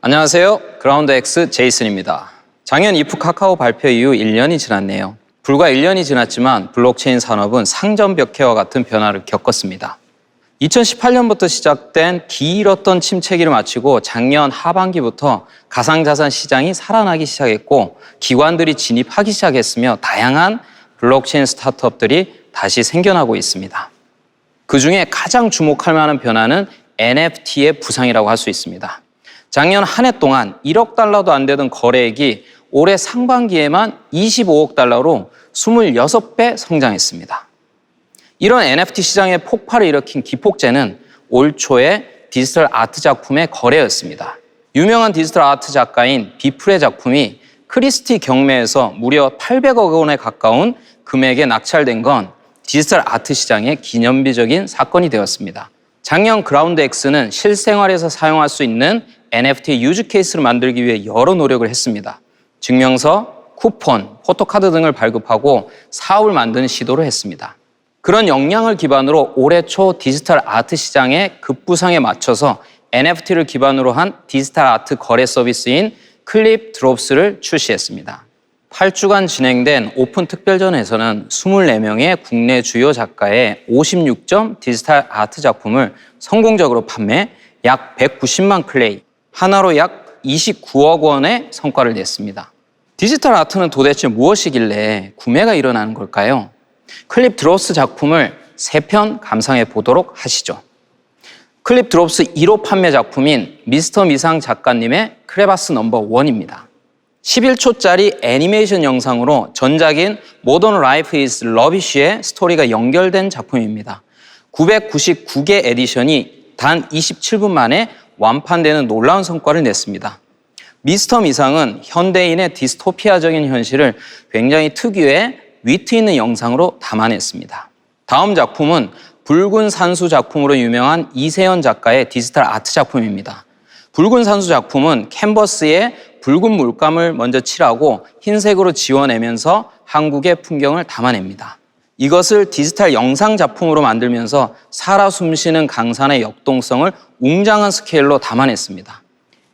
안녕하세요. 그라운드X 제이슨입니다. 작년 이프 카카오 발표 이후 1년이 지났네요. 불과 1년이 지났지만 블록체인 산업은 상전벽해와 같은 변화를 겪었습니다. 2018년부터 시작된 길었던 침체기를 마치고 작년 하반기부터 가상자산 시장이 살아나기 시작했고 기관들이 진입하기 시작했으며 다양한 블록체인 스타트업들이 다시 생겨나고 있습니다. 그중에 가장 주목할 만한 변화는 NFT의 부상이라고 할 수 있습니다. 작년 한 해 동안 1억 달러도 안 되던 거래액이 올해 상반기에만 25억 달러로 26배 성장했습니다. 이런 NFT 시장의 폭발을 일으킨 기폭제는 올 초에 디지털 아트 작품의 거래였습니다. 유명한 디지털 아트 작가인 비플의 작품이 크리스티 경매에서 무려 800억 원에 가까운 금액에 낙찰된 건 디지털 아트 시장의 기념비적인 사건이 되었습니다. 작년 그라운드X는 실생활에서 사용할 수 있는 NFT 유즈 케이스를 만들기 위해 여러 노력을 했습니다. 증명서, 쿠폰, 포토카드 등을 발급하고 사업을 만드는 시도를 했습니다. 그런 역량을 기반으로 올해 초 디지털 아트 시장의 급부상에 맞춰서 NFT를 기반으로 한 디지털 아트 거래 서비스인 클립 드롭스를 출시했습니다. 8주간 진행된 오픈 특별전에서는 24명의 국내 주요 작가의 56점 디지털 아트 작품을 성공적으로 판매, 약 190만 클레이, 하나로 약 29억 원의 성과를 냈습니다. 디지털 아트는 도대체 무엇이길래 구매가 일어나는 걸까요? 클립 드롭스 작품을 3편 감상해 보도록 하시죠. 클립 드롭스 1호 판매 작품인 미스터 미상 작가님의 크레바스 넘버 1입니다. 11초짜리 애니메이션 영상으로 전작인 모던 라이프 이즈 러비쉬의 스토리가 연결된 작품입니다. 999개 에디션이 단 27분 만에 완판되는 놀라운 성과를 냈습니다. 미스터 미상은 현대인의 디스토피아적인 현실을 굉장히 특유의 위트 있는 영상으로 담아냈습니다. 다음 작품은 붉은 산수 작품으로 유명한 이세연 작가의 디지털 아트 작품입니다. 붉은 산수 작품은 캔버스에 붉은 물감을 먼저 칠하고 흰색으로 지워내면서 한국의 풍경을 담아냅니다. 이것을 디지털 영상 작품으로 만들면서 살아 숨쉬는 강산의 역동성을 웅장한 스케일로 담아냈습니다.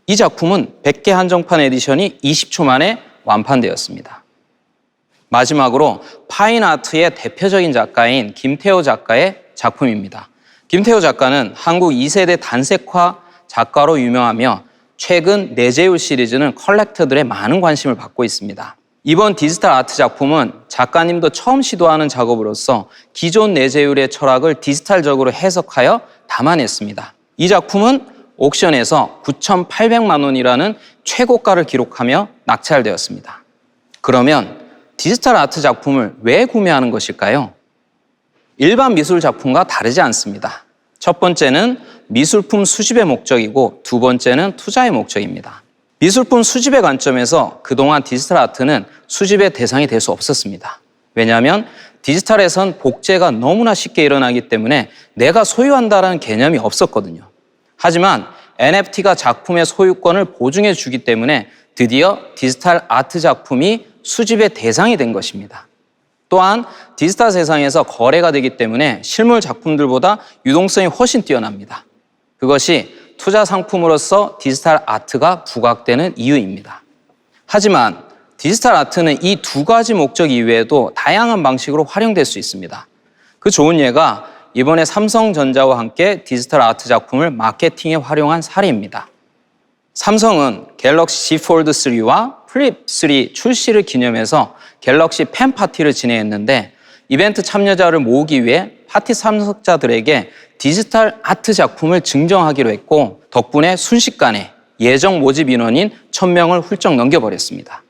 이 작품은 100개 한정판 에디션이 20초 만에 완판되었습니다. 마지막으로 파인아트의 대표적인 작가인 김태호 작가의 작품입니다. 김태호 작가는 한국 2세대 단색화 작가로 유명하며 최근 내재율 시리즈는 컬렉터들의 많은 관심을 받고 있습니다. 이번 디지털 아트 작품은 작가님도 처음 시도하는 작업으로서 기존 내재율의 철학을 디지털적으로 해석하여 담아냈습니다. 이 작품은 옥션에서 9,800만 원이라는 최고가를 기록하며 낙찰되었습니다. 그러면 디지털 아트 작품을 왜 구매하는 것일까요? 일반 미술 작품과 다르지 않습니다. 첫 번째는 미술품 수집의 목적이고 두 번째는 투자의 목적입니다. 미술품 수집의 관점에서 그동안 디지털 아트는 수집의 대상이 될 수 없었습니다. 왜냐하면 디지털에선 복제가 너무나 쉽게 일어나기 때문에 내가 소유한다는 개념이 없었거든요. 하지만 NFT가 작품의 소유권을 보증해 주기 때문에 드디어 디지털 아트 작품이 수집의 대상이 된 것입니다. 또한 디지털 세상에서 거래가 되기 때문에 실물 작품들보다 유동성이 훨씬 뛰어납니다. 그것이 투자 상품으로서 디지털 아트가 부각되는 이유입니다. 하지만 디지털 아트는 이 두 가지 목적 이외에도 다양한 방식으로 활용될 수 있습니다. 그 좋은 예가 이번에 삼성전자와 함께 디지털 아트 작품을 마케팅에 활용한 사례입니다. 삼성은 갤럭시 Z 폴드 3와 플립 3 출시를 기념해서 갤럭시 팬 파티를 진행했는데 이벤트 참여자를 모으기 위해 파티 참석자들에게 디지털 아트 작품을 증정하기로 했고 덕분에 순식간에 예정 모집 인원인 1,000명을 훌쩍 넘겨버렸습니다.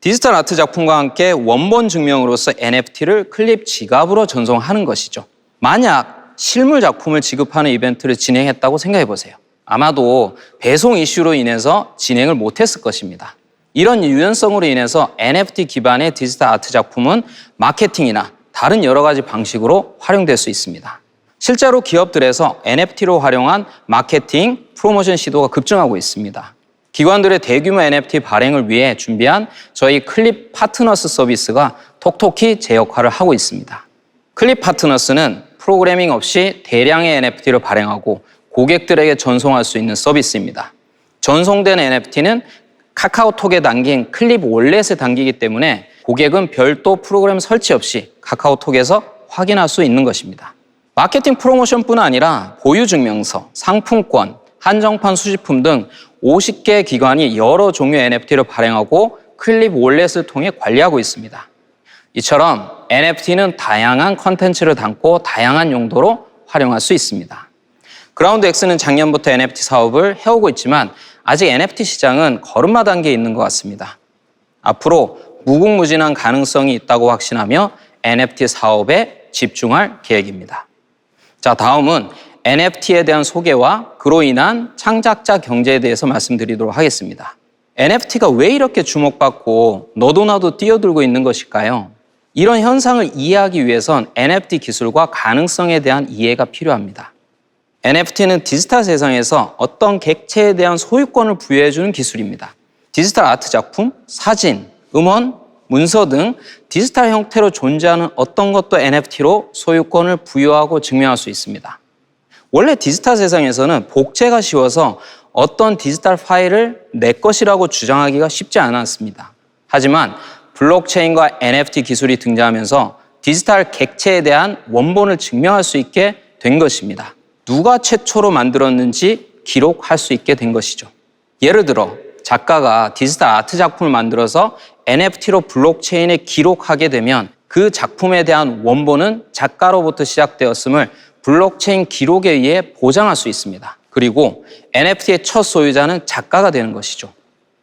디지털 아트 작품과 함께 원본 증명으로서 NFT를 클립 지갑으로 전송하는 것이죠. 만약 실물 작품을 지급하는 이벤트를 진행했다고 생각해 보세요. 아마도 배송 이슈로 인해서 진행을 못했을 것입니다. 이런 유연성으로 인해서 NFT 기반의 디지털 아트 작품은 마케팅이나 다른 여러 가지 방식으로 활용될 수 있습니다. 실제로 기업들에서 NFT로 활용한 마케팅, 프로모션 시도가 급증하고 있습니다. 기관들의 대규모 NFT 발행을 위해 준비한 저희 클립 파트너스 서비스가 톡톡히 제 역할을 하고 있습니다. 클립 파트너스는 프로그래밍 없이 대량의 NFT를 발행하고 고객들에게 전송할 수 있는 서비스입니다. 전송된 NFT는 카카오톡에 담긴 클립 월렛에 담기기 때문에 고객은 별도 프로그램 설치 없이 카카오톡에서 확인할 수 있는 것입니다. 마케팅 프로모션뿐 아니라 보유증명서, 상품권, 한정판 수집품 등 50개 기관이 여러 종류의 NFT를 발행하고 클립 월렛을 통해 관리하고 있습니다. 이처럼 NFT는 다양한 컨텐츠를 담고 다양한 용도로 활용할 수 있습니다. 그라운드X는 작년부터 NFT 사업을 해오고 있지만 아직 NFT 시장은 걸음마 단계에 있는 것 같습니다. 앞으로 무궁무진한 가능성이 있다고 확신하며 NFT 사업에 집중할 계획입니다. 자, 다음은 NFT에 대한 소개와 그로 인한 창작자 경제에 대해서 말씀드리도록 하겠습니다. NFT가 왜 이렇게 주목받고 너도 나도 뛰어들고 있는 것일까요? 이런 현상을 이해하기 위해선 NFT 기술과 가능성에 대한 이해가 필요합니다. NFT는 디지털 세상에서 어떤 객체에 대한 소유권을 부여해주는 기술입니다. 디지털 아트 작품, 사진, 음원, 문서 등 디지털 형태로 존재하는 어떤 것도 NFT로 소유권을 부여하고 증명할 수 있습니다. 원래 디지털 세상에서는 복제가 쉬워서 어떤 디지털 파일을 내 것이라고 주장하기가 쉽지 않았습니다. 하지만 블록체인과 NFT 기술이 등장하면서 디지털 객체에 대한 원본을 증명할 수 있게 된 것입니다. 누가 최초로 만들었는지 기록할 수 있게 된 것이죠. 예를 들어 작가가 디지털 아트 작품을 만들어서 NFT로 블록체인에 기록하게 되면 그 작품에 대한 원본은 작가로부터 시작되었음을 블록체인 기록에 의해 보장할 수 있습니다. 그리고 NFT의 첫 소유자는 작가가 되는 것이죠.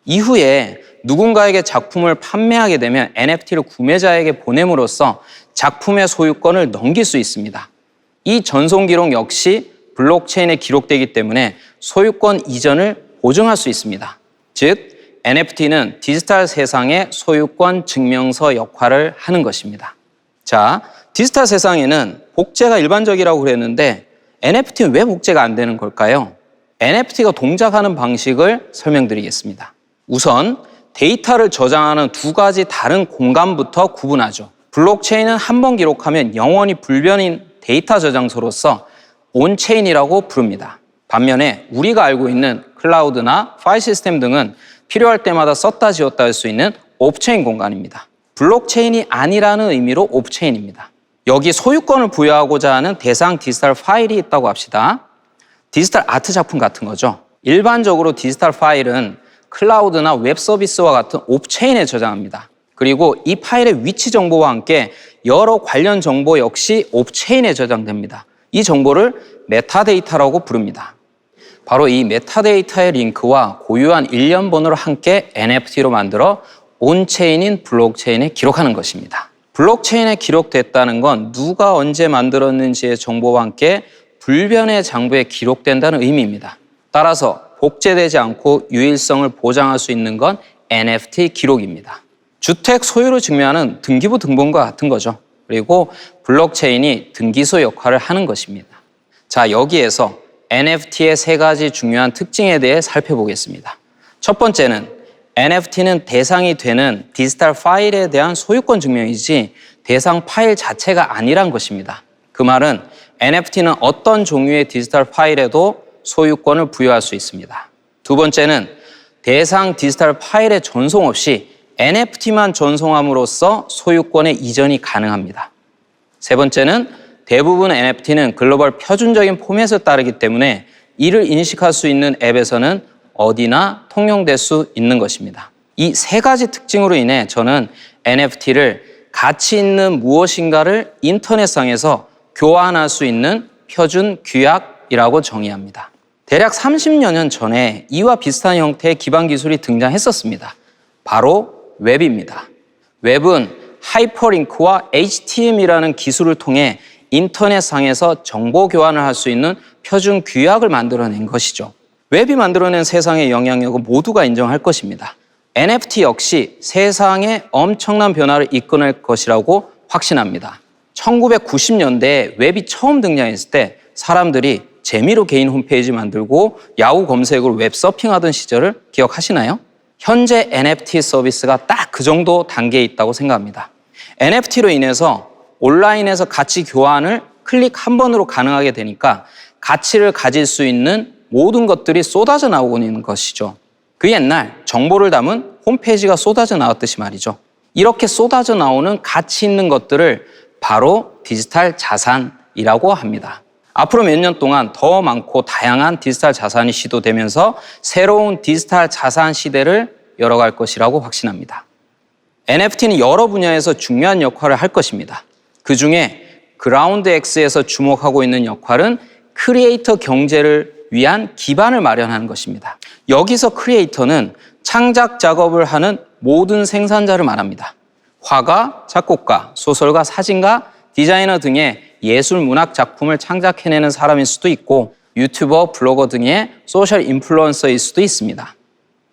이후에 누군가에게 작품을 판매하게 되면 NFT를 구매자에게 보냄으로써 작품의 소유권을 넘길 수 있습니다. 이 전송 기록 역시 블록체인에 기록되기 때문에 소유권 이전을 보증할 수 있습니다. 즉, NFT는 디지털 세상의 소유권 증명서 역할을 하는 것입니다. 자, 디지털 세상에는 복제가 일반적이라고 그랬는데 NFT는 왜 복제가 안 되는 걸까요? NFT가 동작하는 방식을 설명드리겠습니다. 우선 데이터를 저장하는 두 가지 다른 공간부터 구분하죠. 블록체인은 한 번 기록하면 영원히 불변인 데이터 저장소로서 온체인이라고 부릅니다. 반면에 우리가 알고 있는 클라우드나 파일 시스템 등은 필요할 때마다 썼다 지웠다 할 수 있는 오프체인 공간입니다. 블록체인이 아니라는 의미로 오프체인입니다. 여기 소유권을 부여하고자 하는 대상 디지털 파일이 있다고 합시다. 디지털 아트 작품 같은 거죠. 일반적으로 디지털 파일은 클라우드나 웹 서비스와 같은 오프체인에 저장합니다. 그리고 이 파일의 위치 정보와 함께 여러 관련 정보 역시 오프체인에 저장됩니다. 이 정보를 메타데이터라고 부릅니다. 바로 이 메타데이터의 링크와 고유한 일련 번호를 함께 NFT로 만들어 온체인인 블록체인에 기록하는 것입니다. 블록체인에 기록됐다는 건 누가 언제 만들었는지의 정보와 함께 불변의 장부에 기록된다는 의미입니다. 따라서 복제되지 않고 유일성을 보장할 수 있는 건 NFT 기록입니다. 주택 소유를 증명하는 등기부 등본과 같은 거죠. 그리고 블록체인이 등기소 역할을 하는 것입니다. 자, 여기에서 NFT의 세 가지 중요한 특징에 대해 살펴보겠습니다. 첫 번째는 NFT는 대상이 되는 디지털 파일에 대한 소유권 증명이지 대상 파일 자체가 아니란 것입니다. 그 말은 NFT는 어떤 종류의 디지털 파일에도 소유권을 부여할 수 있습니다. 두 번째는 대상 디지털 파일의 전송 없이 NFT만 전송함으로써 소유권의 이전이 가능합니다. 세 번째는 대부분 NFT는 글로벌 표준적인 포맷을 따르기 때문에 이를 인식할 수 있는 앱에서는 어디나 통용될 수 있는 것입니다. 이 세 가지 특징으로 인해 저는 NFT를 가치 있는 무엇인가를 인터넷상에서 교환할 수 있는 표준 규약이라고 정의합니다. 대략 30여 년 전에 이와 비슷한 형태의 기반 기술이 등장했었습니다. 바로 웹입니다. 웹은 하이퍼링크와 HTML이라는 기술을 통해 인터넷상에서 정보 교환을 할 수 있는 표준 규약을 만들어낸 것이죠. 웹이 만들어낸 세상의 영향력은 모두가 인정할 것입니다. NFT 역시 세상에 엄청난 변화를 이끌어낼 것이라고 확신합니다. 1990년대에 웹이 처음 등장했을 때 사람들이 재미로 개인 홈페이지 만들고 야후 검색으로 웹 서핑하던 시절을 기억하시나요? 현재 NFT 서비스가 딱 그 정도 단계에 있다고 생각합니다. NFT로 인해서 온라인에서 가치 교환을 클릭 한 번으로 가능하게 되니까 가치를 가질 수 있는 모든 것들이 쏟아져 나오고 있는 것이죠. 그 옛날 정보를 담은 홈페이지가 쏟아져 나왔듯이 말이죠. 이렇게 쏟아져 나오는 가치 있는 것들을 바로 디지털 자산이라고 합니다. 앞으로 몇 년 동안 더 많고 다양한 디지털 자산이 시도되면서 새로운 디지털 자산 시대를 열어갈 것이라고 확신합니다. NFT는 여러 분야에서 중요한 역할을 할 것입니다. 그중에 그라운드X에서 주목하고 있는 역할은 크리에이터 경제를 위한 기반을 마련하는 것입니다. 여기서 크리에이터는 창작 작업을 하는 모든 생산자를 말합니다. 화가, 작곡가, 소설가, 사진가, 디자이너 등의 예술 문학 작품을 창작해내는 사람일 수도 있고 유튜버, 블로거 등의 소셜 인플루언서일 수도 있습니다.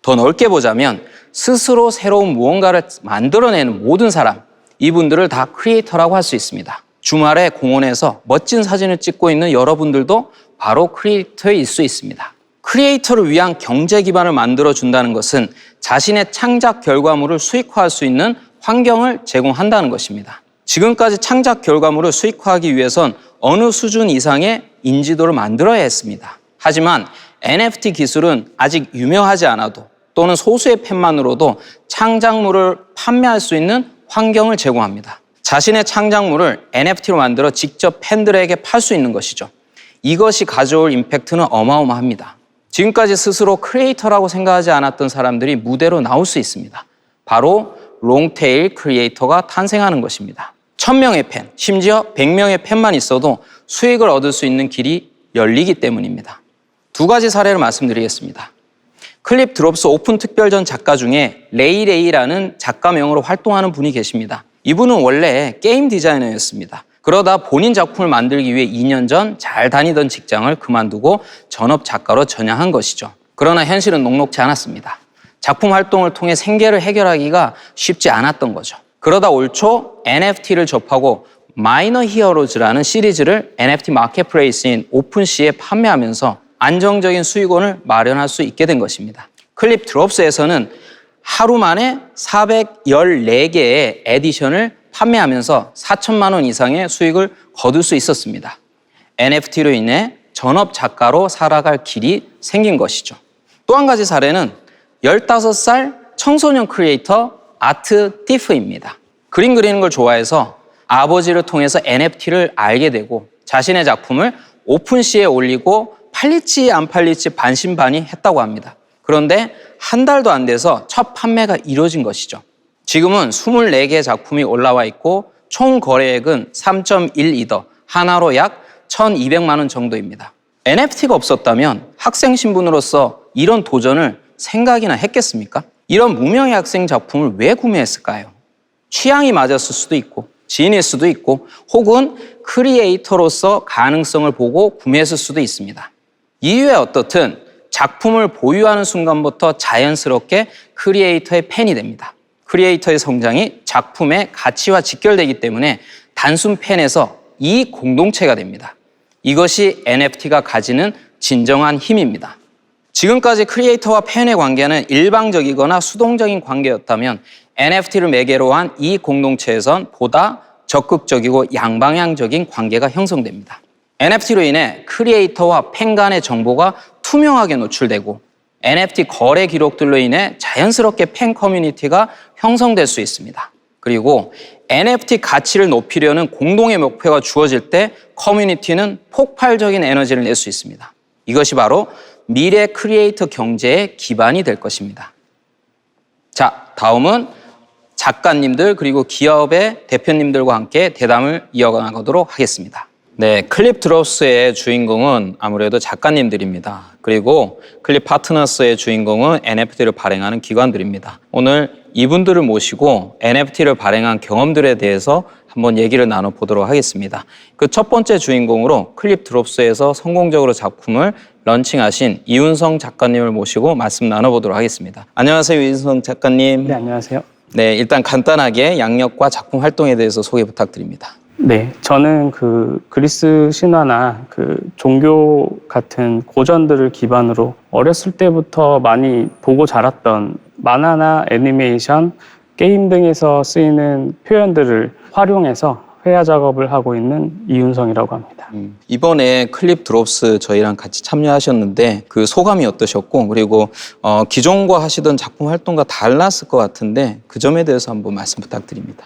더 넓게 보자면 스스로 새로운 무언가를 만들어내는 모든 사람, 이분들을 다 크리에이터라고 할 수 있습니다. 주말에 공원에서 멋진 사진을 찍고 있는 여러분들도 바로 크리에이터일 수 있습니다. 크리에이터를 위한 경제 기반을 만들어준다는 것은 자신의 창작 결과물을 수익화할 수 있는 환경을 제공한다는 것입니다. 지금까지 창작 결과물을 수익화하기 위해선 어느 수준 이상의 인지도를 만들어야 했습니다. 하지만 NFT 기술은 아직 유명하지 않아도 또는 소수의 팬만으로도 창작물을 판매할 수 있는 환경을 제공합니다. 자신의 창작물을 NFT로 만들어 직접 팬들에게 팔 수 있는 것이죠. 이것이 가져올 임팩트는 어마어마합니다. 지금까지 스스로 크리에이터라고 생각하지 않았던 사람들이 무대로 나올 수 있습니다. 바로 롱테일 크리에이터가 탄생하는 것입니다. 1000명의 팬, 심지어 100명의 팬만 있어도 수익을 얻을 수 있는 길이 열리기 때문입니다. 두 가지 사례를 말씀드리겠습니다. 클립 드롭스 오픈 특별전 작가 중에 레이라는 작가명으로 활동하는 분이 계십니다. 이분은 원래 게임 디자이너였습니다. 그러다 본인 작품을 만들기 위해 2년 전 잘 다니던 직장을 그만두고 전업 작가로 전향한 것이죠. 그러나 현실은 녹록지 않았습니다. 작품 활동을 통해 생계를 해결하기가 쉽지 않았던 거죠. 그러다 올 초 NFT를 접하고 마이너 히어로즈라는 시리즈를 NFT 마켓플레이스인 오픈시에 판매하면서 안정적인 수익원을 마련할 수 있게 된 것입니다. 클립 드롭스에서는 하루 만에 414개의 에디션을 판매하면서 4천만 원 이상의 수익을 거둘 수 있었습니다. NFT로 인해 전업 작가로 살아갈 길이 생긴 것이죠. 또 한 가지 사례는 15살 청소년 크리에이터 아트 티프입니다. 그림 그리는 걸 좋아해서 아버지를 통해서 NFT를 알게 되고 자신의 작품을 오픈시에 올리고 팔릴지 안 팔릴지 반신반의했다고 합니다. 그런데 한 달도 안 돼서 첫 판매가 이루어진 것이죠. 지금은 24개의 작품이 올라와 있고 총 거래액은 3.12더, 하나로 약 1,200만 원 정도입니다. NFT가 없었다면 학생 신분으로서 이런 도전을 생각이나 했겠습니까? 이런 무명의 학생 작품을 왜 구매했을까요? 취향이 맞았을 수도 있고 지인일 수도 있고 혹은 크리에이터로서 가능성을 보고 구매했을 수도 있습니다. 이유에 어떻든 작품을 보유하는 순간부터 자연스럽게 크리에이터의 팬이 됩니다. 크리에이터의 성장이 작품의 가치와 직결되기 때문에 단순 팬에서 이익 공동체가 됩니다. 이것이 NFT가 가지는 진정한 힘입니다. 지금까지 크리에이터와 팬의 관계는 일방적이거나 수동적인 관계였다면 NFT를 매개로 한 이 공동체에선 보다 적극적이고 양방향적인 관계가 형성됩니다. NFT로 인해 크리에이터와 팬 간의 정보가 투명하게 노출되고 NFT 거래 기록들로 인해 자연스럽게 팬 커뮤니티가 형성될 수 있습니다. 그리고 NFT 가치를 높이려는 공동의 목표가 주어질 때 커뮤니티는 폭발적인 에너지를 낼 수 있습니다. 이것이 바로 미래 크리에이터 경제의 기반이 될 것입니다. 자, 다음은 작가님들 그리고 기업의 대표님들과 함께 대담을 이어가도록 하겠습니다. 네, 클립 드롭스의 주인공은 아무래도 작가님들입니다. 그리고 클립 파트너스의 주인공은 NFT를 발행하는 기관들입니다. 오늘 이분들을 모시고 NFT를 발행한 경험들에 대해서 한번 얘기를 나눠보도록 하겠습니다. 그 첫 번째 주인공으로 클립 드롭스에서 성공적으로 작품을 런칭하신 이윤성 작가님을 모시고 말씀 나눠보도록 하겠습니다. 안녕하세요, 이윤성 작가님. 네, 안녕하세요. 네, 일단 간단하게 양력과 작품 활동에 대해서 소개 부탁드립니다. 네, 저는 그리스 신화나 종교 같은 고전들을 기반으로 어렸을 때부터 많이 보고 자랐던 만화나 애니메이션, 게임 등에서 쓰이는 표현들을 활용해서 회화 작업을 하고 있는 이윤성이라고 합니다. 이번에 클립 드롭스 저희랑 같이 참여하셨는데 그 소감이 어떠셨고 그리고 기존과 하시던 작품 활동과 달랐을 것 같은데 그 점에 대해서 한번 말씀 부탁드립니다.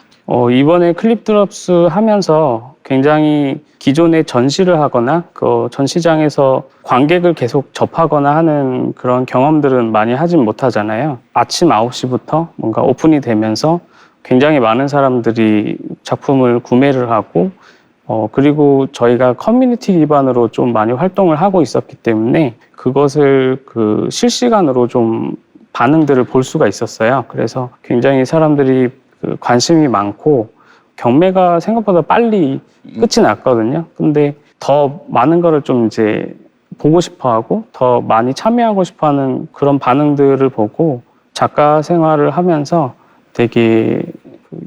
이번에 클립 드롭스 하면서 굉장히 기존에 전시를 하거나 그 전시장에서 관객을 계속 접하거나 하는 그런 경험들은 많이 하진 못하잖아요. 아침 9시부터 뭔가 오픈이 되면서 굉장히 많은 사람들이 작품을 구매를 하고 그리고 저희가 커뮤니티 기반으로 좀 많이 활동을 하고 있었기 때문에 그것을 그 실시간으로 좀 반응들을 볼 수가 있었어요. 그래서 굉장히 사람들이 그 관심이 많고 경매가 생각보다 빨리 끝이 났거든요. 근데 더 많은 거를 좀 이제 보고 싶어 하고 더 많이 참여하고 싶어 하는 그런 반응들을 보고 작가 생활을 하면서 되게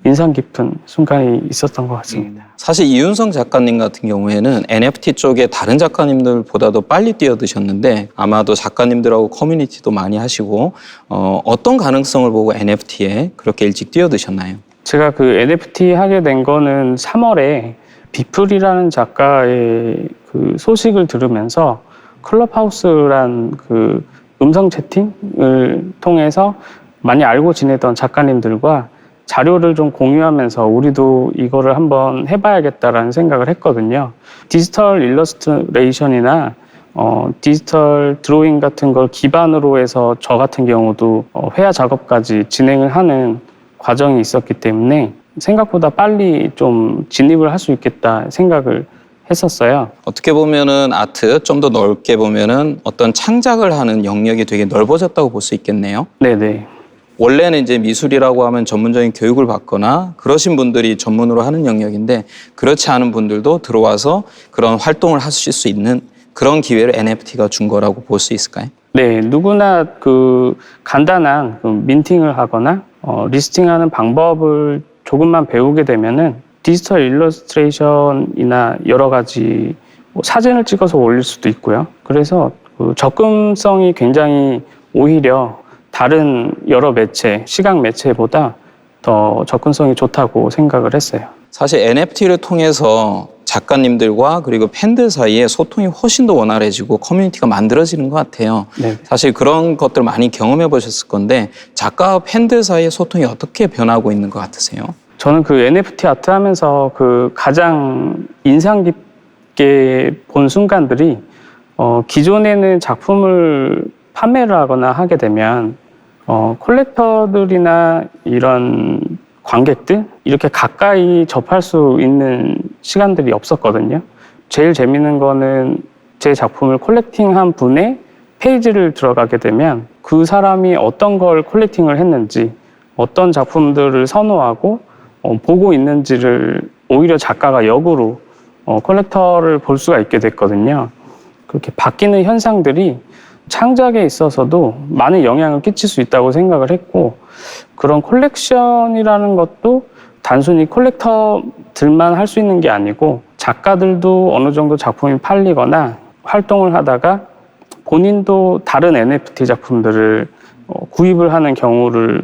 인상 깊은 순간이 있었던 것 같습니다. 사실 이윤성 작가님 같은 경우에는 NFT 쪽에 다른 작가님들보다도 빨리 뛰어드셨는데 아마도 작가님들하고 커뮤니티도 많이 하시고 어떤 가능성을 보고 NFT에 그렇게 일찍 뛰어드셨나요? 제가 그 NFT 하게 된 거는 3월에 비플이라는 작가의 그 소식을 들으면서 클럽하우스란 그 음성 채팅을 통해서 많이 알고 지내던 작가님들과 자료를 좀 공유하면서 우리도 이거를 한번 해봐야겠다라는 생각을 했거든요. 디지털 일러스트레이션이나 디지털 드로잉 같은 걸 기반으로 해서 저 같은 경우도 회화 작업까지 진행을 하는 과정이 있었기 때문에 생각보다 빨리 좀 진입을 할 수 있겠다 생각을 했었어요. 어떻게 보면은 아트 좀 더 넓게 보면은 어떤 창작을 하는 영역이 되게 넓어졌다고 볼 수 있겠네요. 네네. 원래는 이제 미술이라고 하면 전문적인 교육을 받거나 그러신 분들이 전문으로 하는 영역인데 그렇지 않은 분들도 들어와서 그런 활동을 하실 수 있는 그런 기회를 NFT가 준 거라고 볼 수 있을까요? 네, 누구나 그 간단한 그 민팅을 하거나 리스팅하는 방법을 조금만 배우게 되면은 디지털 일러스트레이션이나 여러 가지 사진을 찍어서 올릴 수도 있고요. 그래서 그 접근성이 굉장히 오히려 다른 여러 매체, 시각 매체보다 더 접근성이 좋다고 생각을 했어요. 사실 NFT를 통해서 작가님들과 그리고 팬들 사이에 소통이 훨씬 더 원활해지고 커뮤니티가 만들어지는 것 같아요. 네. 사실 그런 것들 많이 경험해 보셨을 건데 작가와 팬들 사이의 소통이 어떻게 변하고 있는 것 같으세요? 저는 그 NFT 아트 하면서 그 가장 인상 깊게 본 순간들이 기존에는 작품을 판매를 하거나 하게 되면 콜렉터들이나 이런 관객들 이렇게 가까이 접할 수 있는 시간들이 없었거든요. 제일 재밌는 거는 제 작품을 콜렉팅한 분의 페이지를 들어가게 되면 그 사람이 어떤 걸 콜렉팅을 했는지 어떤 작품들을 선호하고 보고 있는지를 오히려 작가가 역으로 콜렉터를 볼 수가 있게 됐거든요. 그렇게 바뀌는 현상들이 창작에 있어서도 많은 영향을 끼칠 수 있다고 생각을 했고 그런 콜렉션이라는 것도 단순히 콜렉터들만 할 수 있는 게 아니고 작가들도 어느 정도 작품이 팔리거나 활동을 하다가 본인도 다른 NFT 작품들을 구입을 하는 경우를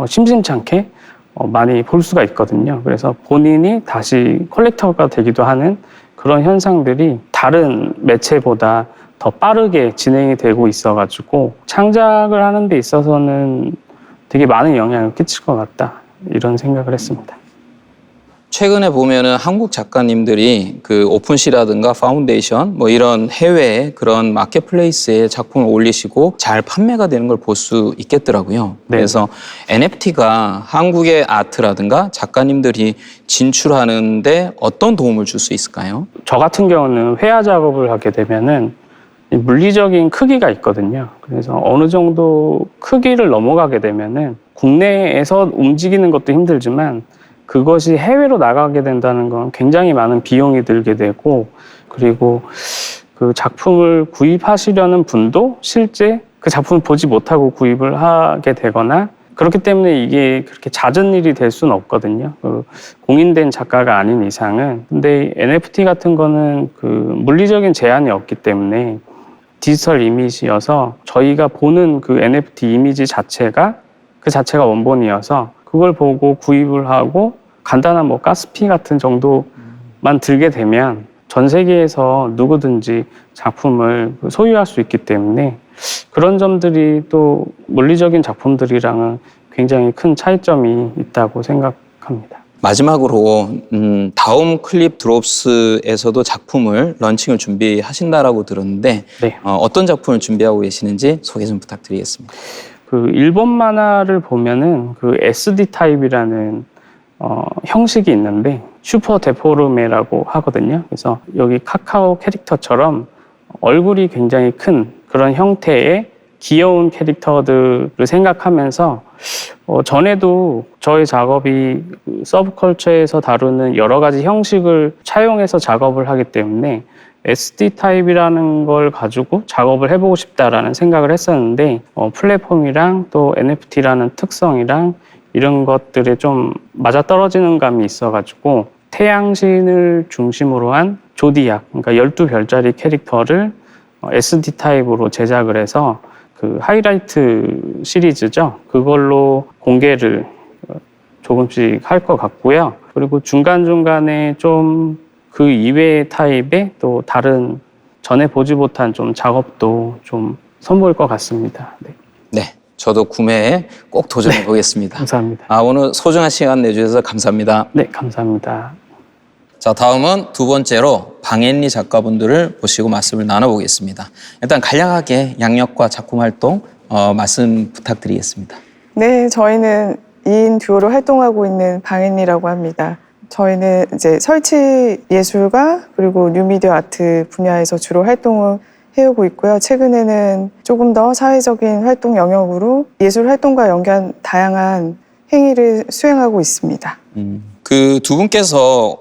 심심찮게 많이 볼 수가 있거든요. 그래서 본인이 다시 콜렉터가 되기도 하는 그런 현상들이 다른 매체보다 더 빠르게 진행이 되고 있어가지고 창작을 하는 데 있어서는 되게 많은 영향을 끼칠 것 같다 이런 생각을 했습니다. 최근에 보면은 한국 작가님들이 그 오픈시라든가 파운데이션 뭐 이런 해외 그런 마켓플레이스에 작품을 올리시고 잘 판매가 되는 걸 볼 수 있겠더라고요. 네. 그래서 NFT가 한국의 아트라든가 작가님들이 진출하는데 어떤 도움을 줄 수 있을까요? 저 같은 경우는 회화 작업을 하게 되면은 물리적인 크기가 있거든요. 그래서 어느 정도 크기를 넘어가게 되면은 국내에서 움직이는 것도 힘들지만 그것이 해외로 나가게 된다는 건 굉장히 많은 비용이 들게 되고 그리고 그 작품을 구입하시려는 분도 실제 그 작품을 보지 못하고 구입을 하게 되거나 그렇기 때문에 이게 그렇게 잦은 일이 될 수는 없거든요. 그 공인된 작가가 아닌 이상은. 근데 NFT 같은 거는 그 물리적인 제한이 없기 때문에 디지털 이미지여서 저희가 보는 그 NFT 이미지 자체가 그 자체가 원본이어서 그걸 보고 구입을 하고 간단한 뭐 가스피 같은 정도만 들게 되면 전 세계에서 누구든지 작품을 소유할 수 있기 때문에 그런 점들이 또 물리적인 작품들이랑은 굉장히 큰 차이점이 있다고 생각합니다. 마지막으로 다음 클립 드롭스에서도 작품을 런칭을 준비하신다라고 들었는데 네. 어떤 작품을 준비하고 계시는지 소개 좀 부탁드리겠습니다. 그 일본 만화를 보면은 그 SD 타입이라는 형식이 있는데 슈퍼 데포르메라고 하거든요. 그래서 여기 카카오 캐릭터처럼 얼굴이 굉장히 큰 그런 형태의 귀여운 캐릭터들을 생각하면서 전에도 저의 작업이 서브컬처에서 다루는 여러 가지 형식을 차용해서 작업을 하기 때문에 SD 타입이라는 걸 가지고 작업을 해보고 싶다라는 생각을 했었는데 플랫폼이랑 또 NFT라는 특성이랑 이런 것들에 좀 맞아떨어지는 감이 있어가지고 태양신을 중심으로 한 조디악, 그러니까 12별짜리 캐릭터를 SD 타입으로 제작을 해서 그 하이라이트 시리즈죠. 그걸로 공개를 조금씩 할 것 같고요. 그리고 중간중간에 좀 그 이외의 타입의 또 다른 전에 보지 못한 좀 작업도 좀 선보일 것 같습니다. 네. 네, 저도 구매에 꼭 도전해 보겠습니다. 감사합니다. 오늘 소중한 시간 내주셔서 감사합니다. 네, 감사합니다. 자, 다음은 두 번째로 방앤리 작가분들을 모시고 말씀을 나눠보겠습니다. 일단 간략하게 양력과 작품 활동 말씀 부탁드리겠습니다. 네, 저희는 2인 듀오로 활동하고 있는 방앤리라고 합니다. 저희는 이제 설치 예술가 그리고 뉴미디어 아트 분야에서 주로 활동을 해오고 있고요. 최근에는 조금 더 사회적인 활동 영역으로 예술 활동과 연계한 다양한 행위를 수행하고 있습니다. 그 두 분께서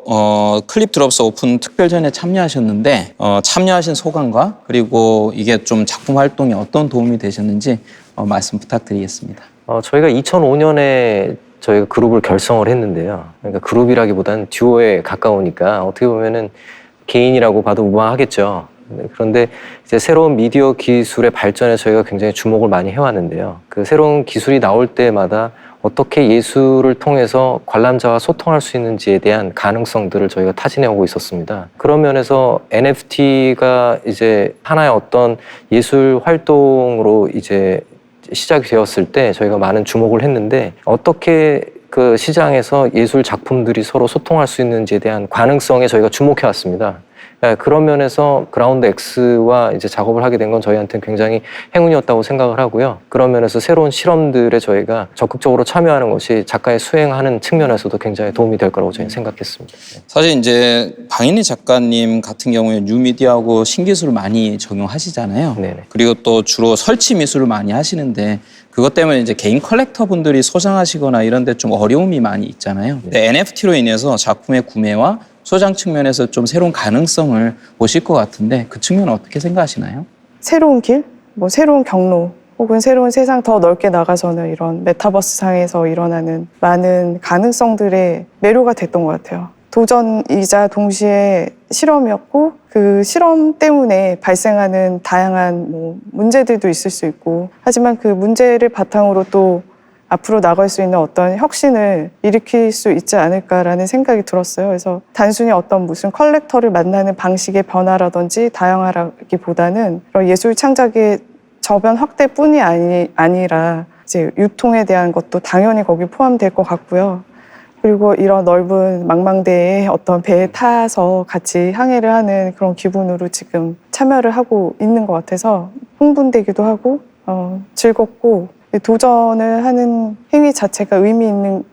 클립 드롭스 오픈 특별전에 참여하셨는데 참여하신 소감과 그리고 이게 좀 작품 활동에 어떤 도움이 되셨는지 말씀 부탁드리겠습니다. 저희가 2005년에 저희가 그룹을 결성을 했는데요. 그러니까 그룹이라기보다는 듀오에 가까우니까 어떻게 보면은 개인이라고 봐도 무방하겠죠. 그런데 이제 새로운 미디어 기술의 발전에 저희가 굉장히 주목을 많이 해왔는데요. 그 새로운 기술이 나올 때마다 어떻게 예술을 통해서 관람자와 소통할 수 있는지에 대한 가능성들을 저희가 타진해오고 있었습니다. 그런 면에서 NFT가 이제 하나의 어떤 예술 활동으로 이제 시작이 되었을 때 저희가 많은 주목을 했는데 어떻게 그 시장에서 예술 작품들이 서로 소통할 수 있는지에 대한 가능성에 저희가 주목해 왔습니다. 그런 면에서 그라운드 X와 이제 작업을 하게 된 건 저희한테는 굉장히 행운이었다고 생각을 하고요. 그런 면에서 새로운 실험들에 저희가 적극적으로 참여하는 것이 작가의 수행하는 측면에서도 굉장히 도움이 될 거라고 저희는 생각했습니다. 사실 이제 방앤리 작가님 같은 경우에 뉴미디어하고 신기술을 많이 적용하시잖아요. 네네. 그리고 또 주로 설치 미술을 많이 하시는데 그것 때문에 이제 개인 컬렉터 분들이 소장하시거나 이런 데 좀 어려움이 많이 있잖아요. 근데 NFT로 인해서 작품의 구매와 소장 측면에서 좀 새로운 가능성을 보실 것 같은데 그 측면은 어떻게 생각하시나요? 새로운 길, 뭐 새로운 경로, 혹은 새로운 세상 더 넓게 나가서는 이런 메타버스 상에서 일어나는 많은 가능성들의 매료가 됐던 것 같아요. 도전이자 동시에 실험이었고 그 실험 때문에 발생하는 다양한 뭐 문제들도 있을 수 있고 하지만 그 문제를 바탕으로 또 앞으로 나갈 수 있는 어떤 혁신을 일으킬 수 있지 않을까라는 생각이 들었어요. 그래서 단순히 어떤 무슨 컬렉터를 만나는 방식의 변화라든지 다양화라기보다는 그런 예술 창작의 저변 확대뿐이 아니라 이제 유통에 대한 것도 당연히 거기 포함될 것 같고요. 그리고 이런 넓은 망망대에 어떤 배에 타서 같이 항해를 하는 그런 기분으로 지금 참여를 하고 있는 것 같아서 흥분되기도 하고 즐겁고 도전을 하는 행위 자체가 의미 있는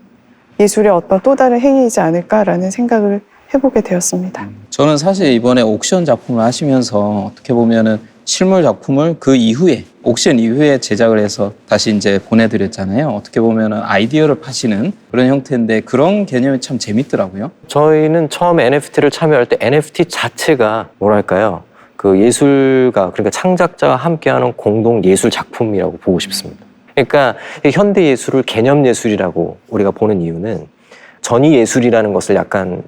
예술의 어떤 또 다른 행위이지 않을까라는 생각을 해보게 되었습니다. 저는 사실 이번에 옥션 작품을 하시면서 어떻게 보면은 실물 작품을 그 이후에 옥션 이후에 제작을 해서 다시 이제 보내드렸잖아요. 어떻게 보면은 아이디어를 파시는 그런 형태인데 그런 개념이 참 재밌더라고요. 저희는 처음에 NFT를 참여할 때 NFT 자체가 뭐랄까요? 그 예술가, 그러니까 창작자와 함께하는 공동 예술 작품이라고 보고 싶습니다. 그러니까 현대 예술을 개념 예술이라고 우리가 보는 이유는 전위 예술이라는 것을 약간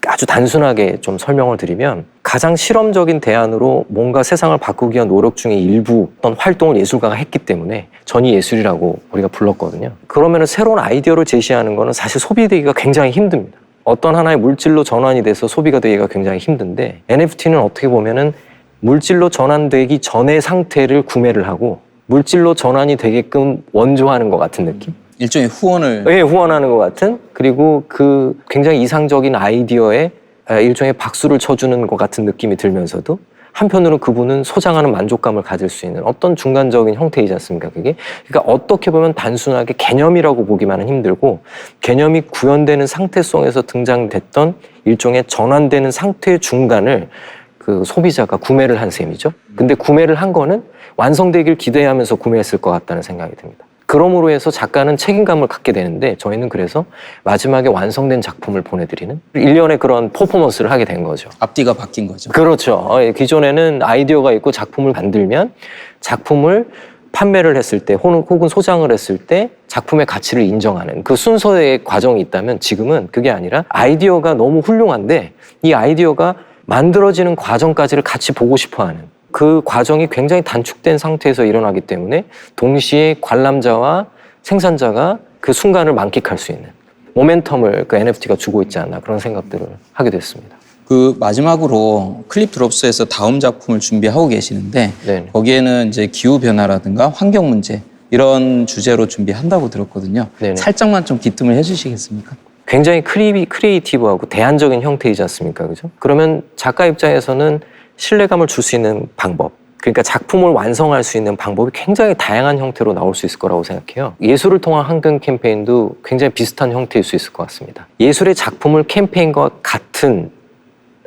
아주 아주 단순하게 좀 설명을 드리면 가장 실험적인 대안으로 뭔가 세상을 바꾸기 위한 노력 중에 일부 어떤 활동을 예술가가 했기 때문에 전이 예술이라고 우리가 불렀거든요. 그러면 새로운 아이디어를 제시하는 거는 사실 소비되기가 굉장히 힘듭니다. 어떤 하나의 물질로 전환이 돼서 소비가 되기가 굉장히 힘든데 NFT는 어떻게 보면은 물질로 전환되기 전의 상태를 구매를 하고 물질로 전환이 되게끔 원조하는 것 같은 느낌? 일종의 후원을 예, 후원하는 것 같은, 그리고 그 굉장히 이상적인 아이디어에 일종의 박수를 쳐주는 것 같은 느낌이 들면서도 한편으로는 그분은 소장하는 만족감을 가질 수 있는 어떤 중간적인 형태이지 않습니까, 그게? 그러니까 어떻게 보면 단순하게 개념이라고 보기만은 힘들고 개념이 구현되는 상태 속에서 등장됐던 일종의 전환되는 상태의 중간을 그 소비자가 구매를 한 셈이죠. 근데 구매를 한 거는 완성되길 기대하면서 구매했을 것 같다는 생각이 듭니다. 그러므로 해서 작가는 책임감을 갖게 되는데 저희는 그래서 마지막에 완성된 작품을 보내드리는 일련의 그런 퍼포먼스를 하게 된 거죠. 앞뒤가 바뀐 거죠. 그렇죠. 기존에는 아이디어가 있고 작품을 만들면 작품을 판매를 했을 때 혹은 소장을 했을 때 작품의 가치를 인정하는 그 순서의 과정이 있다면 지금은 그게 아니라 아이디어가 너무 훌륭한데 이 아이디어가 만들어지는 과정까지를 같이 보고 싶어하는 그 과정이 굉장히 단축된 상태에서 일어나기 때문에 동시에 관람자와 생산자가 그 순간을 만끽할 수 있는 모멘텀을 그 NFT가 주고 있지 않나 그런 생각들을 하게 됐습니다. 그 마지막으로 클립 드롭스에서 다음 작품을 준비하고 계시는데 네네. 거기에는 이제 기후 변화라든가 환경 문제 이런 주제로 준비한다고 들었거든요. 네네. 살짝만 좀 기뜸을 해주시겠습니까? 굉장히 크리에이티브하고 대안적인 형태이지 않습니까? 그죠? 그러면 작가 입장에서는 신뢰감을 줄 수 있는 방법, 그러니까 작품을 완성할 수 있는 방법이 굉장히 다양한 형태로 나올 수 있을 거라고 생각해요. 예술을 통한 환경 캠페인도 굉장히 비슷한 형태일 수 있을 것 같습니다. 예술의 작품을 캠페인과 같은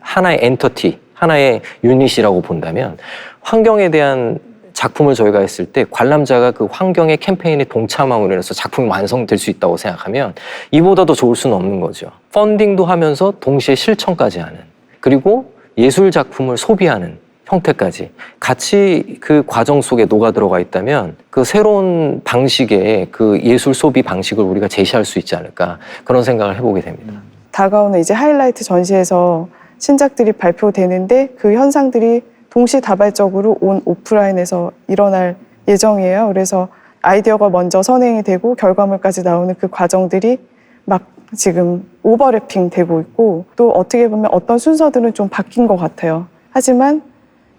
하나의 엔터티, 하나의 유닛이라고 본다면 환경에 대한 작품을 저희가 했을 때 관람자가 그 환경의 캠페인에 동참함으로 인해서 작품이 완성될 수 있다고 생각하면 이보다 더 좋을 수는 없는 거죠. 펀딩도 하면서 동시에 실천까지 하는, 그리고 예술 작품을 소비하는 형태까지 같이 그 과정 속에 녹아 들어가 있다면 그 새로운 방식의 그 예술 소비 방식을 우리가 제시할 수 있지 않을까 그런 생각을 해보게 됩니다. 다가오는 이제 하이라이트 전시에서 신작들이 발표되는데 그 현상들이 동시다발적으로 온 오프라인에서 일어날 예정이에요. 그래서 아이디어가 먼저 선행이 되고 결과물까지 나오는 그 과정들이 막 지금 오버래핑 되고 있고 또 어떻게 보면 어떤 순서들은 좀 바뀐 것 같아요. 하지만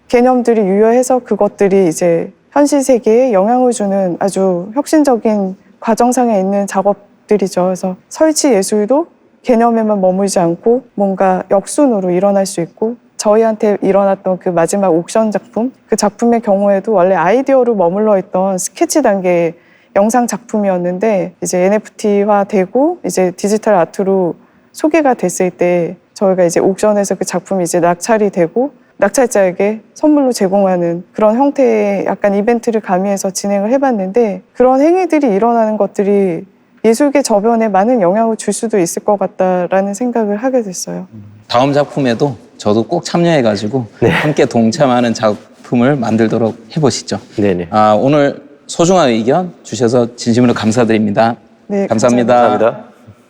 개념들이 유효해서 그것들이 이제 현실 세계에 영향을 주는 아주 혁신적인 과정상에 있는 작업들이죠. 그래서 설치 예술도 개념에만 머물지 않고 뭔가 역순으로 일어날 수 있고 저희한테 일어났던 그 마지막 옥션 작품, 그 작품의 경우에도 원래 아이디어로 머물러 있던 스케치 단계의 영상 작품이었는데 이제 NFT화 되고 이제 디지털 아트로 소개가 됐을 때 저희가 이제 옥션에서 그 작품이 이제 낙찰이 되고 낙찰자에게 선물로 제공하는 그런 형태의 약간 이벤트를 가미해서 진행을 해봤는데 그런 행위들이 일어나는 것들이 예술계 저변에 많은 영향을 줄 수도 있을 것 같다라는 생각을 하게 됐어요. 다음 작품에도 저도 꼭 참여해가지고 네. 함께 동참하는 작품을 만들도록 해보시죠. 네네. 오늘 소중한 의견 주셔서 진심으로 감사드립니다. 네, 감사합니다. 감사합니다.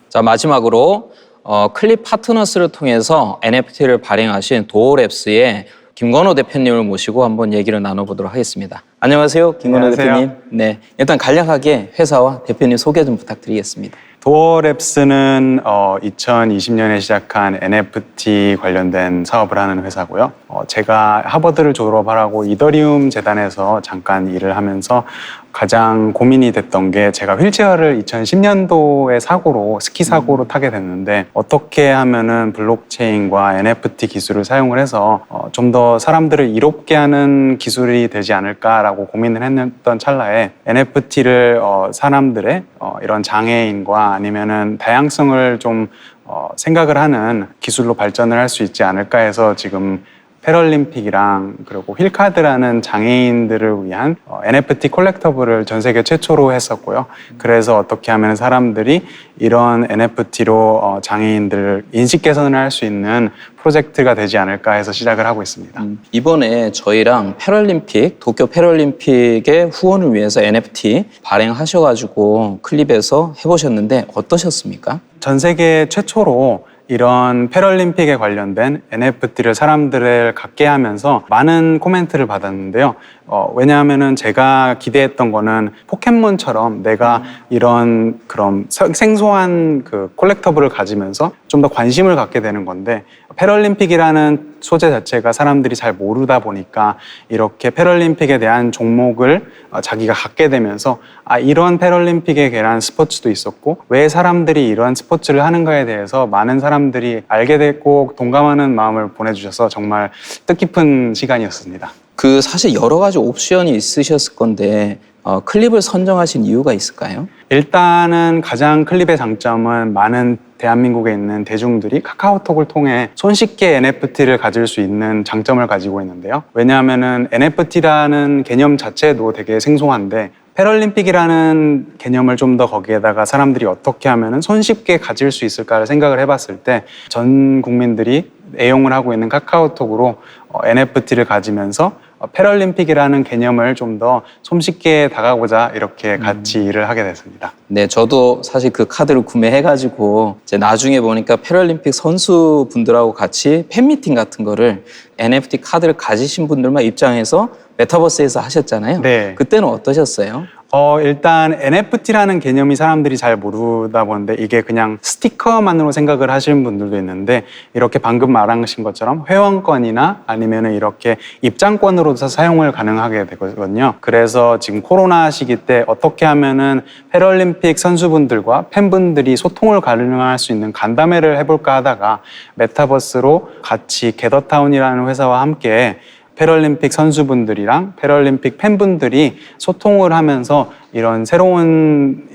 자, 마지막으로 클립 파트너스를 통해서 NFT를 발행하신 도어랩스의 김건호 대표님을 모시고 한번 얘기를 나눠보도록 하겠습니다. 안녕하세요, 김건호 안녕하세요. 대표님. 네, 일단 간략하게 회사와 대표님 소개 좀 부탁드리겠습니다. 도어랩스는 2020년에 시작한 NFT 관련된 사업을 하는 회사고요. 제가 하버드를 졸업하라고 이더리움 재단에서 잠깐 일을 하면서 가장 고민이 됐던 게 제가 휠체어를 2010년도에 스키 사고로 타게 됐는데 어떻게 하면은 블록체인과 NFT 기술을 사용을 해서 좀 더 사람들을 이롭게 하는 기술이 되지 않을까라고 고민을 했던 찰나에 NFT를 사람들의 이런 장애인과 아니면은 다양성을 좀 생각을 하는 기술로 발전을 할 수 있지 않을까 해서 지금 패럴림픽이랑 그리고 휠카드라는 장애인들을 위한 NFT 콜렉터블을 전 세계 최초로 했었고요. 그래서 어떻게 하면 사람들이 이런 NFT로 장애인들 인식 개선을 할 수 있는 프로젝트가 되지 않을까 해서 시작을 하고 있습니다. 이번에 저희랑 패럴림픽, 도쿄 패럴림픽의 후원을 위해서 NFT 발행하셔가지고 클립에서 해보셨는데 어떠셨습니까? 전 세계 최초로 이런 패럴림픽에 관련된 NFT를 사람들을 갖게 하면서 많은 코멘트를 받았는데요. 왜냐하면은 제가 기대했던 거는 포켓몬처럼 내가 이런 그런 생소한 그 콜렉터블을 가지면서 좀 더 관심을 갖게 되는 건데, 패럴림픽이라는 소재 자체가 사람들이 잘 모르다 보니까 이렇게 패럴림픽에 대한 종목을 자기가 갖게 되면서 이런 패럴림픽에 대한 스포츠도 있었고 왜 사람들이 이런 스포츠를 하는가에 대해서 많은 사람들이 알게 됐고 동감하는 마음을 보내주셔서 정말 뜻깊은 시간이었습니다. 그 사실 여러 가지 옵션이 있으셨을 건데 클립을 선정하신 이유가 있을까요? 일단은 가장 클립의 장점은 많은 대한민국에 있는 대중들이 카카오톡을 통해 손쉽게 NFT를 가질 수 있는 장점을 가지고 있는데요. 왜냐하면은 NFT라는 개념 자체도 되게 생소한데 패럴림픽이라는 개념을 좀 더 거기에다가 사람들이 어떻게 하면은 손쉽게 가질 수 있을까를 생각을 해봤을 때 전 국민들이 애용을 하고 있는 카카오톡으로 NFT를 가지면서 패럴림픽이라는 개념을 좀 더 손쉽게 다가가고자 이렇게 같이 일을 하게 됐습니다. 네, 저도 사실 그 카드를 구매해가지고 이제 나중에 보니까 패럴림픽 선수분들하고 같이 팬미팅 같은 거를 NFT 카드를 가지신 분들만 입장해서 메타버스에서 하셨잖아요. 네. 그때는 어떠셨어요? 일단 NFT라는 개념이 사람들이 잘 모르다 보는데 이게 그냥 스티커만으로 생각을 하시는 분들도 있는데 이렇게 방금 말하신 것처럼 회원권이나 아니면 이렇게 입장권으로도 사용을 가능하게 되거든요. 그래서 지금 코로나 시기 때 어떻게 하면은 패럴림픽 선수분들과 팬분들이 소통을 가능할 수 있는 간담회를 해볼까 하다가 메타버스로 같이 게더타운이라는 회사와 함께 패럴림픽 선수분들이랑 패럴림픽 팬분들이 소통을 하면서 이런 새로운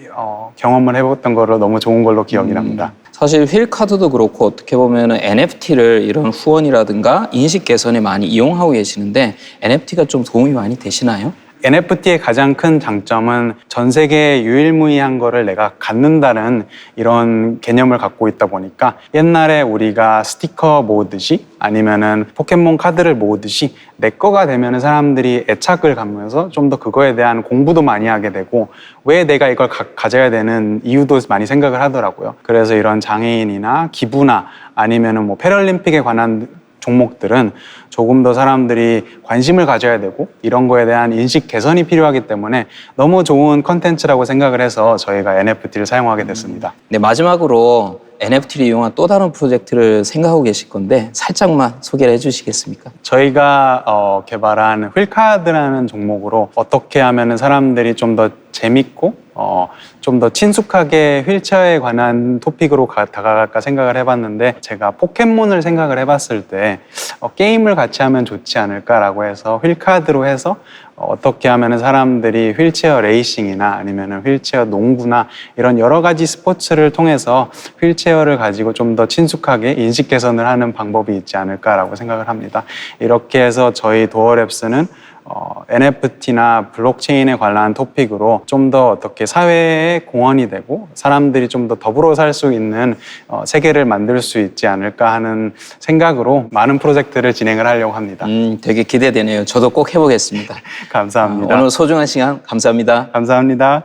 경험을 해봤던 거로 너무 좋은 걸로 기억이 납니다. 사실 휠 카드도 그렇고 어떻게 보면 NFT를 이런 후원이라든가 인식 개선에 많이 이용하고 계시는데 NFT가 좀 도움이 많이 되시나요? NFT의 가장 큰 장점은 전 세계에 유일무이한 거를 내가 갖는다는 이런 개념을 갖고 있다 보니까 옛날에 우리가 스티커 모으듯이 아니면은 포켓몬 카드를 모으듯이 내 거가 되면은 사람들이 애착을 갖면서 좀 더 그거에 대한 공부도 많이 하게 되고 왜 내가 이걸 가져야 되는 이유도 많이 생각을 하더라고요. 그래서 이런 장애인이나 기부나 아니면은 뭐 패럴림픽에 관한 종목들은 조금 더 사람들이 관심을 가져야 되고 이런 거에 대한 인식 개선이 필요하기 때문에 너무 좋은 컨텐츠라고 생각을 해서 저희가 NFT를 사용하게 됐습니다. 네, 마지막으로 NFT를 이용한 또 다른 프로젝트를 생각하고 계실 건데 살짝만 소개를 해주시겠습니까? 저희가 개발한 휠카드라는 종목으로 어떻게 하면 사람들이 좀 더 재밌고 좀 더 친숙하게 휠체어에 관한 토픽으로 다가갈까 생각을 해봤는데 제가 포켓몬을 생각을 해봤을 때 게임을 같이 하면 좋지 않을까라고 해서 휠카드로 해서 어떻게 하면 사람들이 휠체어 레이싱이나 아니면 휠체어 농구나 이런 여러 가지 스포츠를 통해서 휠체어를 가지고 좀 더 친숙하게 인식 개선을 하는 방법이 있지 않을까라고 생각을 합니다. 이렇게 해서 저희 도어랩스는 NFT나 블록체인에 관한 토픽으로 좀 더 어떻게 사회에 공헌이 되고 사람들이 좀 더 더불어 살 수 있는 세계를 만들 수 있지 않을까 하는 생각으로 많은 프로젝트를 진행을 하려고 합니다. 되게 기대되네요. 저도 꼭 해보겠습니다. 감사합니다. 오늘 소중한 시간 감사합니다. 감사합니다.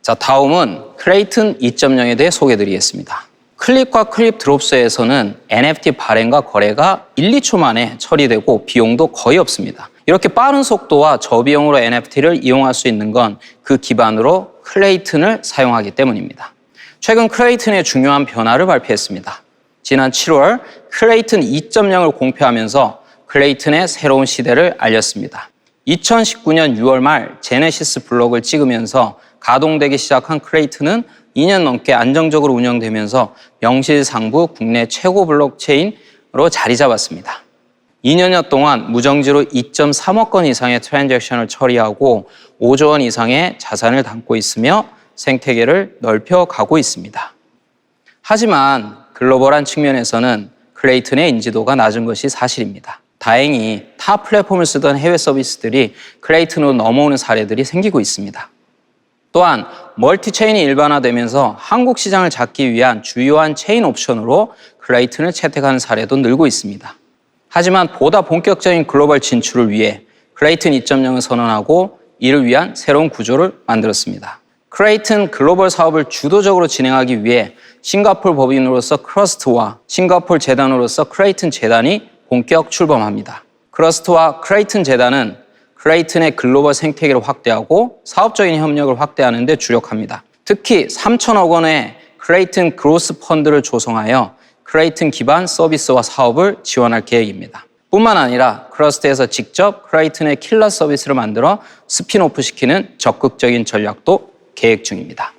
자, 다음은 크레이튼 2.0에 대해 소개해드리겠습니다. 클립과 클립 드롭스에서는 NFT 발행과 거래가 1, 2초 만에 처리되고 비용도 거의 없습니다. 이렇게 빠른 속도와 저비용으로 NFT를 이용할 수 있는 건 그 기반으로 클레이튼을 사용하기 때문입니다. 최근 클레이튼의 중요한 변화를 발표했습니다. 지난 7월 클레이튼 2.0을 공표하면서 클레이튼의 새로운 시대를 알렸습니다. 2019년 6월 말 제네시스 블록을 찍으면서 가동되기 시작한 클레이튼은 2년 넘게 안정적으로 운영되면서 명실상부 국내 최고 블록체인으로 자리 잡았습니다. 2년여 동안 무정지로 2.3억 건 이상의 트랜잭션을 처리하고 5조 원 이상의 자산을 담고 있으며 생태계를 넓혀가고 있습니다. 하지만 글로벌한 측면에서는 클레이튼의 인지도가 낮은 것이 사실입니다. 다행히 타 플랫폼을 쓰던 해외 서비스들이 클레이튼으로 넘어오는 사례들이 생기고 있습니다. 또한 멀티체인이 일반화되면서 한국 시장을 잡기 위한 주요한 체인 옵션으로 클레이튼을 채택하는 사례도 늘고 있습니다. 하지만 보다 본격적인 글로벌 진출을 위해 클레이튼 2.0을 선언하고 이를 위한 새로운 구조를 만들었습니다. 크레이튼 글로벌 사업을 주도적으로 진행하기 위해 싱가포르 법인으로서 크러스트와 싱가포르 재단으로서 크레이튼 재단이 본격 출범합니다. 크러스트와 크레이튼 재단은 크레이튼의 글로벌 생태계를 확대하고 사업적인 협력을 확대하는 데 주력합니다. 특히 3천억 원의 크레이튼 그로스 펀드를 조성하여 크레이튼 기반 서비스와 사업을 지원할 계획입니다. 뿐만 아니라 크러스트에서 직접 크레이튼의 킬러 서비스를 만들어 스핀오프 시키는 적극적인 전략도 계획 중입니다.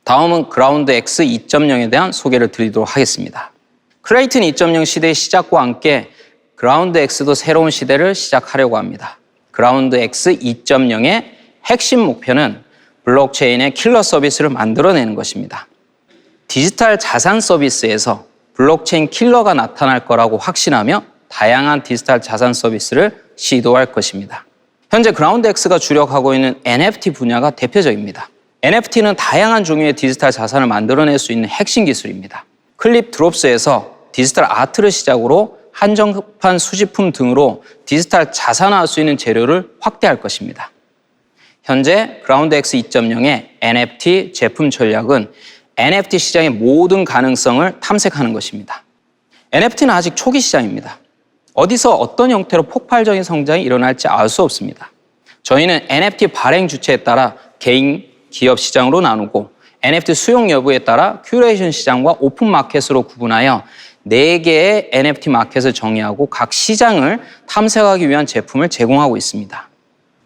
다음은 그라운드 X 2.0에 대한 소개를 드리도록 하겠습니다. 크레이튼 2.0 시대의 시작과 함께 그라운드 X도 새로운 시대를 시작하려고 합니다. 그라운드 X 2.0의 핵심 목표는 블록체인의 킬러 서비스를 만들어내는 것입니다. 디지털 자산 서비스에서 블록체인 킬러가 나타날 거라고 확신하며 다양한 디지털 자산 서비스를 시도할 것입니다. 현재 그라운드 X가 주력하고 있는 NFT 분야가 대표적입니다. NFT는 다양한 종류의 디지털 자산을 만들어낼 수 있는 핵심 기술입니다. 클립 드롭스에서 디지털 아트를 시작으로 한정판 수집품 등으로 디지털 자산화할 수 있는 재료를 확대할 것입니다. 현재 그라운드 X 2.0의 NFT 제품 전략은 NFT 시장의 모든 가능성을 탐색하는 것입니다. NFT는 아직 초기 시장입니다. 어디서 어떤 형태로 폭발적인 성장이 일어날지 알 수 없습니다. 저희는 NFT 발행 주체에 따라 개인, 기업 시장으로 나누고 NFT 수용 여부에 따라 큐레이션 시장과 오픈 마켓으로 구분하여 4개의 NFT 마켓을 정의하고 각 시장을 탐색하기 위한 제품을 제공하고 있습니다.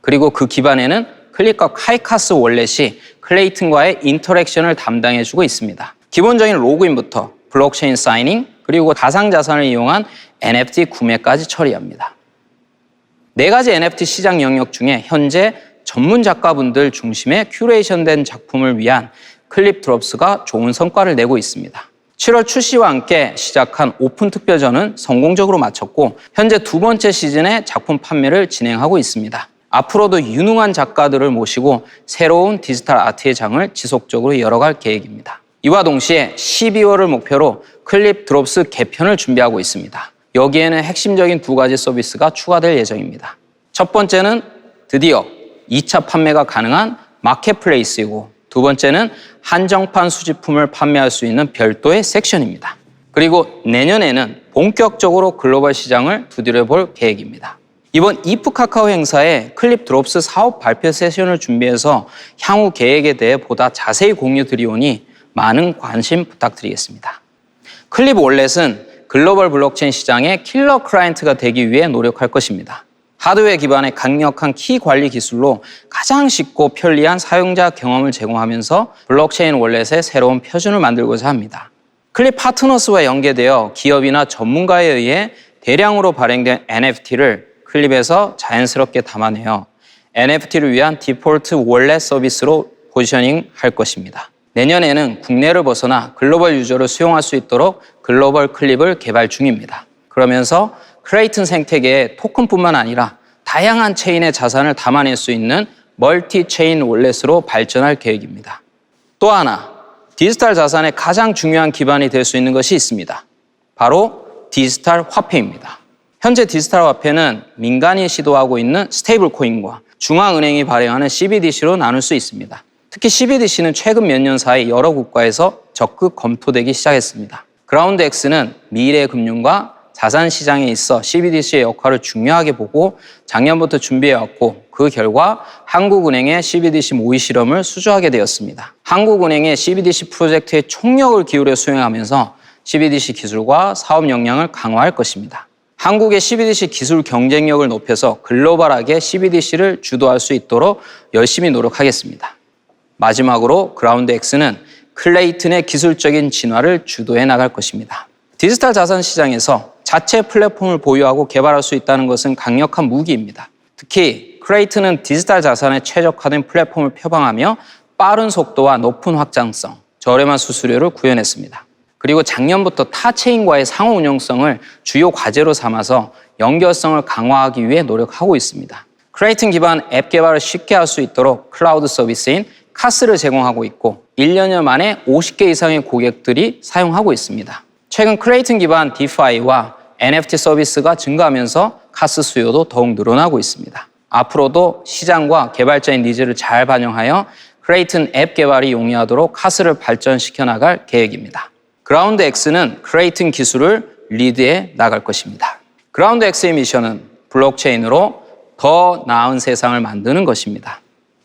그리고 그 기반에는 클립과 카이카스 월렛이 클레이튼과의 인터랙션을 담당해주고 있습니다. 기본적인 로그인부터 블록체인 사이닝, 그리고 가상자산을 이용한 NFT 구매까지 처리합니다. 4가지 NFT 시장 영역 중에 현재 전문 작가분들 중심의 큐레이션된 작품을 위한 클립 드롭스가 좋은 성과를 내고 있습니다. 7월 출시와 함께 시작한 오픈 특별전은 성공적으로 마쳤고 현재 2번째 시즌의 작품 판매를 진행하고 있습니다. 앞으로도 유능한 작가들을 모시고 새로운 디지털 아트의 장을 지속적으로 열어갈 계획입니다. 이와 동시에 12월을 목표로 클립 드롭스 개편을 준비하고 있습니다. 여기에는 핵심적인 2가지 서비스가 추가될 예정입니다. 첫 번째는 드디어 2차 판매가 가능한 마켓플레이스이고, 2번째는 한정판 수집품을 판매할 수 있는 별도의 섹션입니다. 그리고 내년에는 본격적으로 글로벌 시장을 두드려 볼 계획입니다. 이번 이프 카카오 행사에 클립 드롭스 사업 발표 세션을 준비해서 향후 계획에 대해 보다 자세히 공유 드리오니 많은 관심 부탁드리겠습니다. 클립 월렛은 글로벌 블록체인 시장의 킬러 클라이언트가 되기 위해 노력할 것입니다. 하드웨어 기반의 강력한 키 관리 기술로 가장 쉽고 편리한 사용자 경험을 제공하면서 블록체인 월렛의 새로운 표준을 만들고자 합니다. 클립 파트너스와 연계되어 기업이나 전문가에 의해 대량으로 발행된 NFT를 클립에서 자연스럽게 담아내어 NFT를 위한 디폴트 월렛 서비스로 포지셔닝 할 것입니다. 내년에는 국내를 벗어나 글로벌 유저를 수용할 수 있도록 글로벌 클립을 개발 중입니다. 그러면서 크레이튼 생태계의 토큰뿐만 아니라 다양한 체인의 자산을 담아낼 수 있는 멀티 체인 월렛으로 발전할 계획입니다. 또 하나, 디지털 자산의 가장 중요한 기반이 될 수 있는 것이 있습니다. 바로 디지털 화폐입니다. 현재 디지털 화폐는 민간이 시도하고 있는 스테이블 코인과 중앙은행이 발행하는 CBDC로 나눌 수 있습니다. 특히 CBDC는 최근 몇 년 사이 여러 국가에서 적극 검토되기 시작했습니다. 그라운드 X는 미래 금융과 자산 시장에 있어 CBDC의 역할을 중요하게 보고 작년부터 준비해왔고, 그 결과 한국은행의 CBDC 모의 실험을 수주하게 되었습니다. 한국은행의 CBDC 프로젝트에 총력을 기울여 수행하면서 CBDC 기술과 사업 역량을 강화할 것입니다. 한국의 CBDC 기술 경쟁력을 높여서 글로벌하게 CBDC를 주도할 수 있도록 열심히 노력하겠습니다. 마지막으로 그라운드 X는 클레이튼의 기술적인 진화를 주도해 나갈 것입니다. 디지털 자산 시장에서 자체 플랫폼을 보유하고 개발할 수 있다는 것은 강력한 무기입니다. 특히 크레이튼은 디지털 자산에 최적화된 플랫폼을 표방하며 빠른 속도와 높은 확장성, 저렴한 수수료를 구현했습니다. 그리고 작년부터 타 체인과의 상호 운용성을 주요 과제로 삼아서 연결성을 강화하기 위해 노력하고 있습니다. 크레이튼 기반 앱 개발을 쉽게 할 수 있도록 클라우드 서비스인 카스를 제공하고 있고 1년여 만에 50개 이상의 고객들이 사용하고 있습니다. 최근 크레이튼 기반 디파이와 NFT 서비스가 증가하면서 카스 수요도 더욱 늘어나고 있습니다. 앞으로도 시장과 개발자의 니즈를 잘 반영하여 크레이튼 앱 개발이 용이하도록 카스를 발전시켜 나갈 계획입니다. 그라운드 X는 크레이튼 기술을 리드해 나갈 것입니다. 그라운드 X의 미션은 블록체인으로 더 나은 세상을 만드는 것입니다.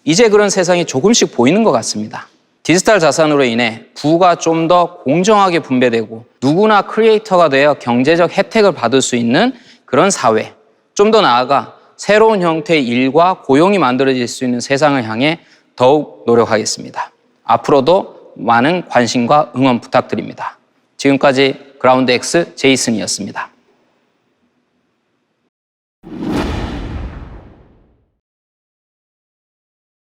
이제 그런 세상이 조금씩 보이는 것 같습니다. 디지털 자산으로 인해 부가 좀 더 공정하게 분배되고 누구나 크리에이터가 되어 경제적 혜택을 받을 수 있는 그런 사회, 좀 더 나아가 새로운 형태의 일과 고용이 만들어질 수 있는 세상을 향해 더욱 노력하겠습니다. 앞으로도 많은 관심과 응원 부탁드립니다. 지금까지 그라운드 X 제이슨이었습니다.